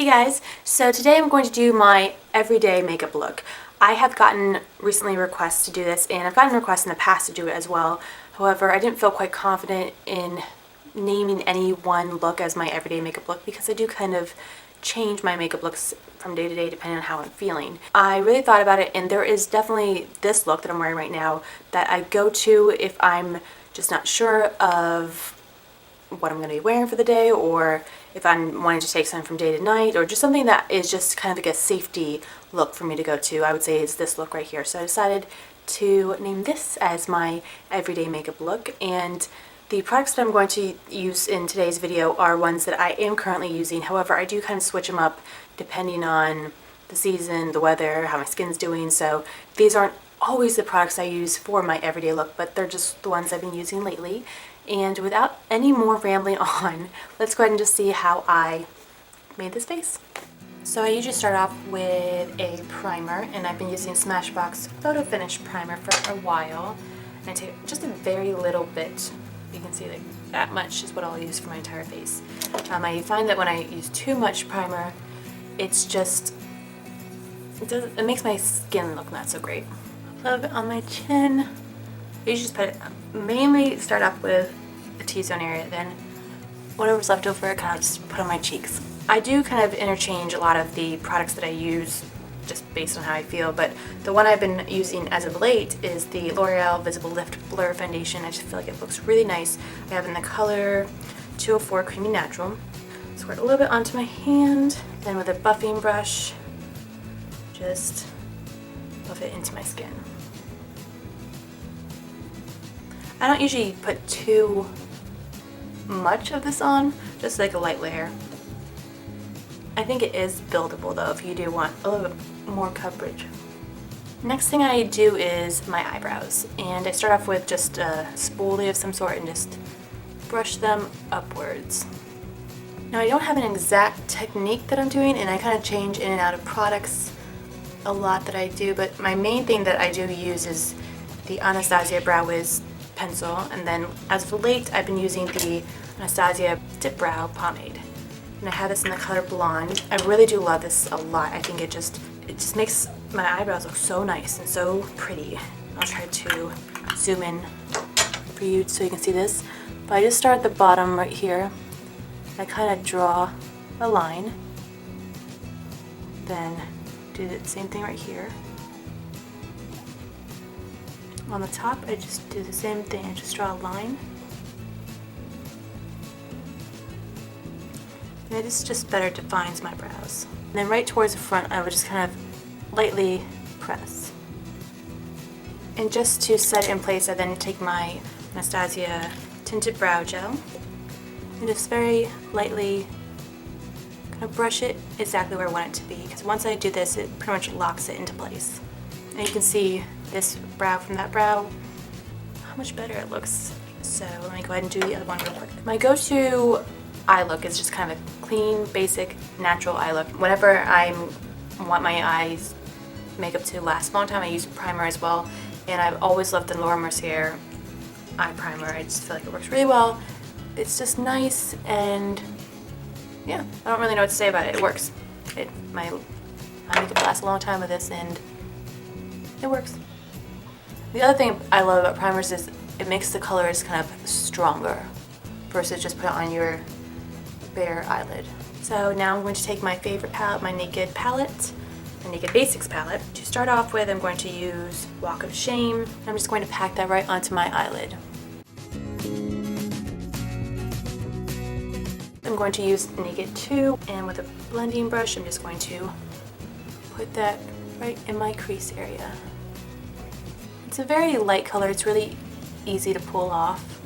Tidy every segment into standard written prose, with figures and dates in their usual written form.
Hey guys, so today I'm going to do my everyday makeup look. I have gotten recently requests to do this, and I've gotten requests in the past to do it as well. However, I didn't feel quite confident in naming any one look as my everyday makeup look because I do kind of change my makeup looks from day to day depending on how I'm feeling. I really thought about it, and there is definitely this look that I'm wearing right now that I go to if I'm just not sure of what I'm going to be wearing for the day, or if I'm wanting to take something from day to night, or just something that is just kind of like a safety look for me to go to. I would say is this look right here. So I decided to name this as my everyday makeup look, and the products that I'm going to use in today's video are ones that I am currently using. However, I do kind of switch them up depending on the season, the weather, how my skin's doing. So these aren't always the products I use for my everyday look, but they're just the ones I've been using lately. And without any more rambling on, let's go ahead and just see how I made this face. So I usually start off with a primer, and I've been using Smashbox Photo Finish Primer for a while. And I take just a very little bit. You can see like that much is what I'll use for my entire face. I find that when I use too much primer, it's just, it makes my skin look not so great. A little bit on my chin. I usually just put it, mainly start off with the T-zone area, then whatever's left over I kind of just put on my cheeks. I do kind of interchange a lot of the products that I use just based on how I feel, but the one I've been using as of late is the L'Oreal Visible Lift Blur Foundation. I just feel like it looks really nice. I have in the color 204 Creamy Natural. Squirt a little bit onto my hand, then with a buffing brush, just buff it into my skin. I don't usually put too much of this on, just like a light layer. I think it is buildable though if you do want a little bit more coverage. Next thing I do is my eyebrows, and I start off with just a spoolie of some sort and just brush them upwards. Now I don't have an exact technique that I'm doing, and I kind of change in and out of products a lot that I do, but my main thing that I do use is the Anastasia Brow Wiz pencil, and then as of late I've been using the Anastasia DIPBROW pomade, and I have this in the color Blonde. I really do love this a lot. I think it just makes my eyebrows look so nice and so pretty. I'll try to zoom in for you so you can see this, but I just start at the bottom right here. I kind of draw a line, then do the same thing right here. On the top, I just do the same thing. I just draw a line. And it just better defines my brows. And then right towards the front, I would just kind of lightly press. And just to set it in place, I then take my Anastasia Tinted Brow Gel and just very lightly kind of brush it exactly where I want it to be, because once I do this, it pretty much locks it into place. And you can see this brow from that brow, how much better it looks. So let me go ahead and do the other one real quick. My go-to eye look is just kind of a clean, basic, natural eye look. Whenever I want my eyes makeup to last a long time, I use primer as well. And I've always loved the Mercier eye primer. I just feel like it works really well. It's just nice, and yeah, I don't really know what to say about it. It works. My makeup lasts a long time with this, and it works. The other thing I love about primers is it makes the colors kind of stronger versus just put it on your bare eyelid. So now I'm going to take my favorite palette, my Naked palette, my Naked Basics palette. To start off with, I'm going to use Walk of Shame. I'm just going to pack that right onto my eyelid. I'm going to use Naked 2, and with a blending brush, I'm just going to put that right in my crease area. It's a very light color. It's really easy to pull off.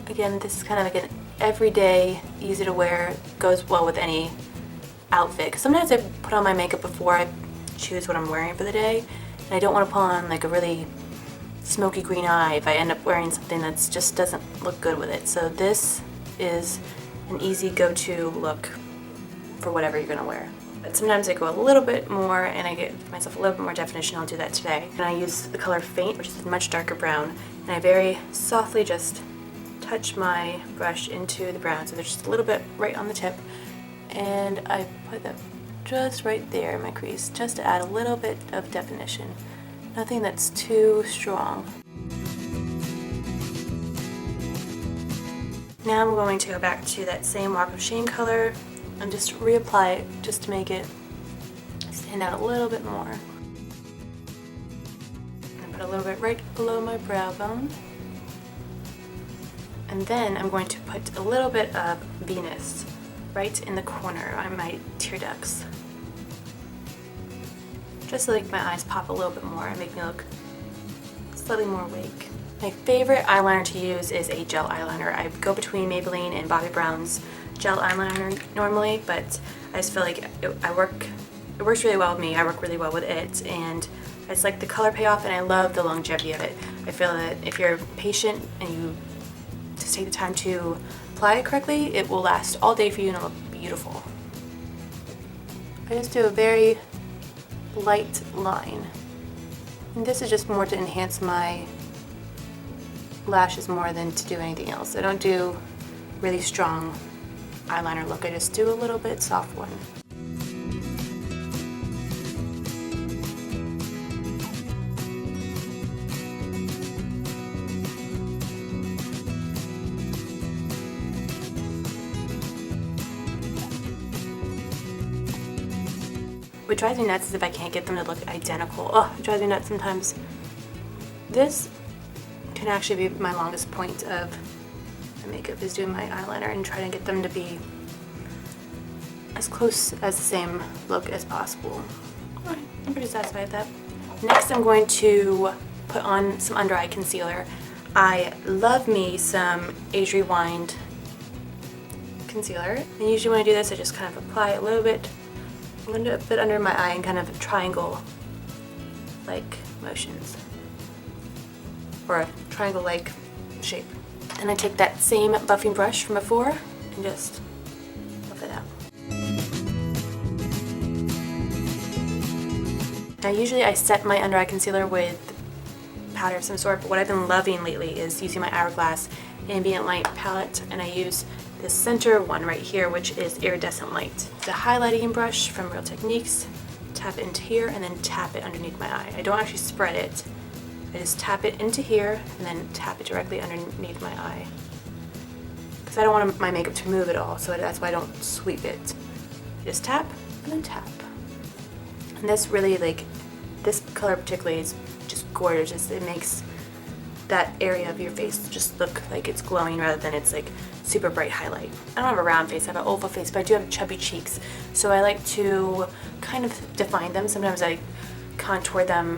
Again, this is kind of like an everyday, easy to wear, goes well with any outfit. 'Cause sometimes I put on my makeup before I choose what I'm wearing for the day, and I don't want to put on like a really smoky green eye if I end up wearing something that just doesn't look good with it. So this is an easy go-to look for whatever you're gonna wear. But sometimes I go a little bit more and I give myself a little bit more definition. I'll do that today. And I use the color Faint, which is a much darker brown, and I very softly just touch my brush into the brown, so there's just a little bit right on the tip, and I put that just right there in my crease, just to add a little bit of definition. Nothing that's too strong. Now I'm going to go back to that same Walk of Shame color and just reapply it just to make it stand out a little bit more. And put a little bit right below my brow bone. And then I'm going to put a little bit of Venus right in the corner on my tear ducts. Just so like my eyes pop a little bit more and make me look slightly more awake. My favorite eyeliner to use is a gel eyeliner. I go between Maybelline and Bobbi Brown's gel eyeliner normally, but I just feel like it works really well with me. I work really well with it, and I just like the color payoff, and I love the longevity of it. I feel that if you're patient and you just take the time to apply it correctly, it will last all day for you and it'll look beautiful. I just do a very light line, and this is just more to enhance my lashes more than to do anything else. I don't do really strong eyeliner look, I just do a little bit soft one. What drives me nuts is if I can't get them to look identical. Oh, it drives me nuts sometimes. This can actually be my longest point of my makeup, is doing my eyeliner and trying to get them to be as close as the same look as possible. Alright, I'm pretty satisfied with that. Next I'm going to put on some under eye concealer. I love me some Age Rewind concealer, and usually when I do this I just kind of apply a little bit under my eye and kind of triangle like motions, or a triangle-like shape. Then I take that same buffing brush from before and just buff it out. Now usually I set my under eye concealer with powder of some sort, but what I've been loving lately is using my Hourglass Ambient Light palette, and I use this center one right here, which is Iridescent Light. The highlighting brush from Real Techniques, tap it into here and then tap it underneath my eye. I don't actually spread it. I just tap it into here and then tap it directly underneath my eye, because I don't want my makeup to move at all, so that's why I don't sweep it. I just tap and then tap. And this really, like, this color particularly is just gorgeous. It makes that area of your face just look like it's glowing rather than it's like super bright highlight. I don't have a round face, I have an oval face, but I do have chubby cheeks, so I like to kind of define them. Sometimes I contour them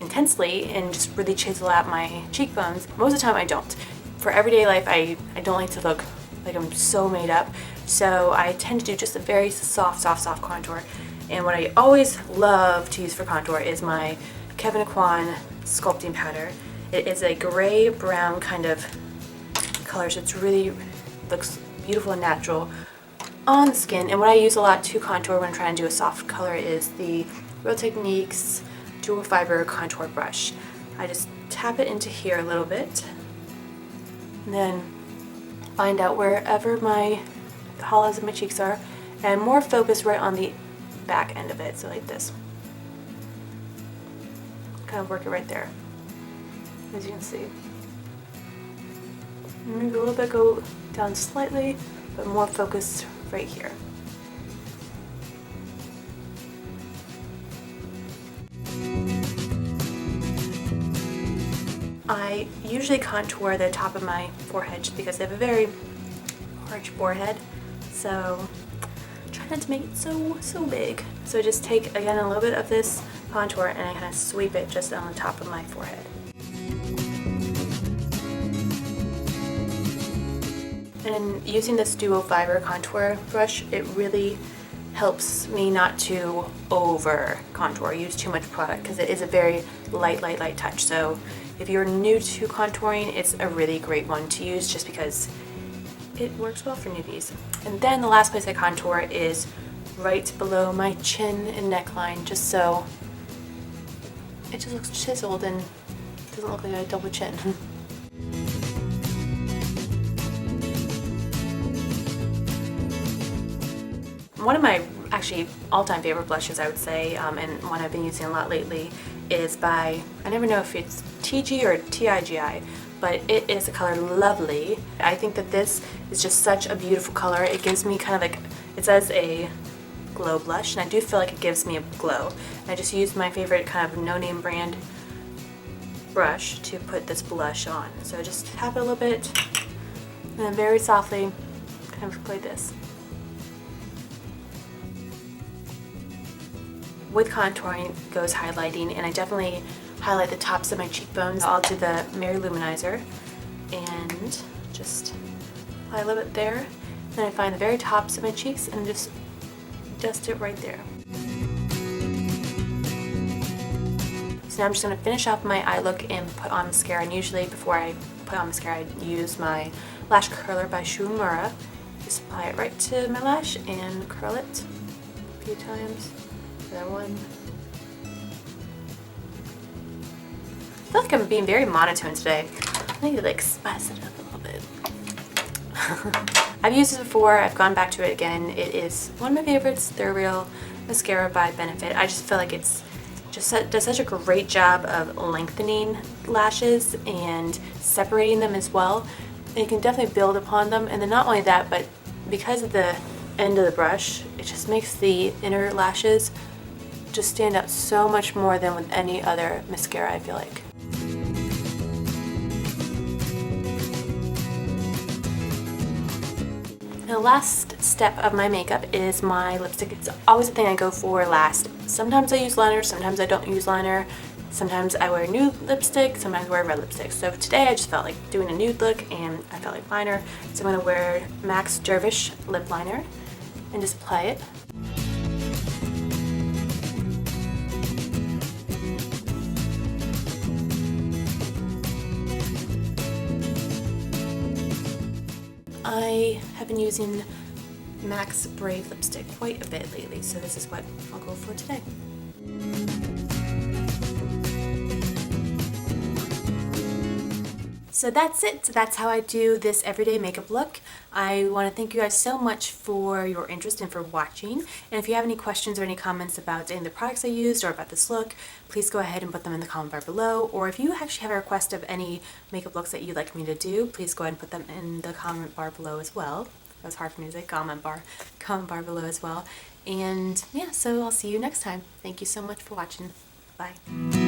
intensely and just really chisel out my cheekbones. Most of the time I don't. For everyday life, I don't like to look like I'm so made up, so I tend to do just a very soft contour. And what I always love to use for contour is my Kevyn sculpting powder. It is a gray brown kind of color, so it's really looks beautiful and natural on the skin. And what I use a lot to contour when I'm trying to do a soft color is the Real Techniques dual fiber contour brush. I just tap it into here a little bit and then find out wherever the hollows of my cheeks are, and more focus right on the back end of it, so like this. Kind of work it right there, as you can see. Maybe a little bit go down slightly, but more focused right here. I usually contour the top of my forehead just because I have a very large forehead, so try not to make it so big. So I just take, again, a little bit of this contour and I kind of sweep it just on the top of my forehead. And using this dual fiber contour brush, it really helps me not to over contour, use too much product, because it is a very light touch. So if you're new to contouring, it's a really great one to use just because it works well for newbies. And then the last place I contour is right below my chin and neckline, just so it just looks chiseled and doesn't look like a double chin. one of my actually all-time favorite blushes, I would say, and one I've been using a lot lately, is by, I never know if it's TIGI or TIGI, but it is the color Lovely. I think that this is just such a beautiful color. It gives me kind of like, it says a glow blush, and I do feel like it gives me a glow. I just used my favorite kind of no-name brand brush to put this blush on. So just tap it a little bit, and then very softly kind of like this. With contouring goes highlighting, and I definitely highlight the tops of my cheekbones. I'll do the Merrier Luminizer and just apply a little bit there. Then I find the very tops of my cheeks and just dust it right there. So now I'm just going to finish off my eye look and put on mascara. And usually before I put on mascara, I use my lash curler by Schumacher. Just apply it right to my lash and curl it a few times. That one. I feel like I'm being very monotone today. I need to like spice it up a little bit. I've used it before. I've gone back to it again. It is one of my favorites. The Real Mascara by Benefit. I just feel like it's just does such a great job of lengthening lashes and separating them as well. And you can definitely build upon them. And then not only that, but because of the end of the brush, it just makes the inner lashes just stand out so much more than with any other mascara, I feel like. The last step of my makeup is my lipstick. It's always the thing I go for last. Sometimes I use liner, sometimes I don't use liner. Sometimes I wear nude lipstick, sometimes I wear red lipstick. So today I just felt like doing a nude look and I felt like liner. So I'm going to wear MAC's Dervish lip liner and just apply it. I have been using MAC's Brave lipstick quite a bit lately, so this is what I'll go for today. So that's it. So that's how I do this everyday makeup look. I want to thank you guys so much for your interest and for watching. And if you have any questions or any comments about any of the products I used or about this look, please go ahead and put them in the comment bar below. Or if you actually have a request of any makeup looks that you'd like me to do, please go ahead and put them in the comment bar below as well. That was hard for me to say, comment bar below as well. And yeah, so I'll see you next time. Thank you so much for watching. Bye.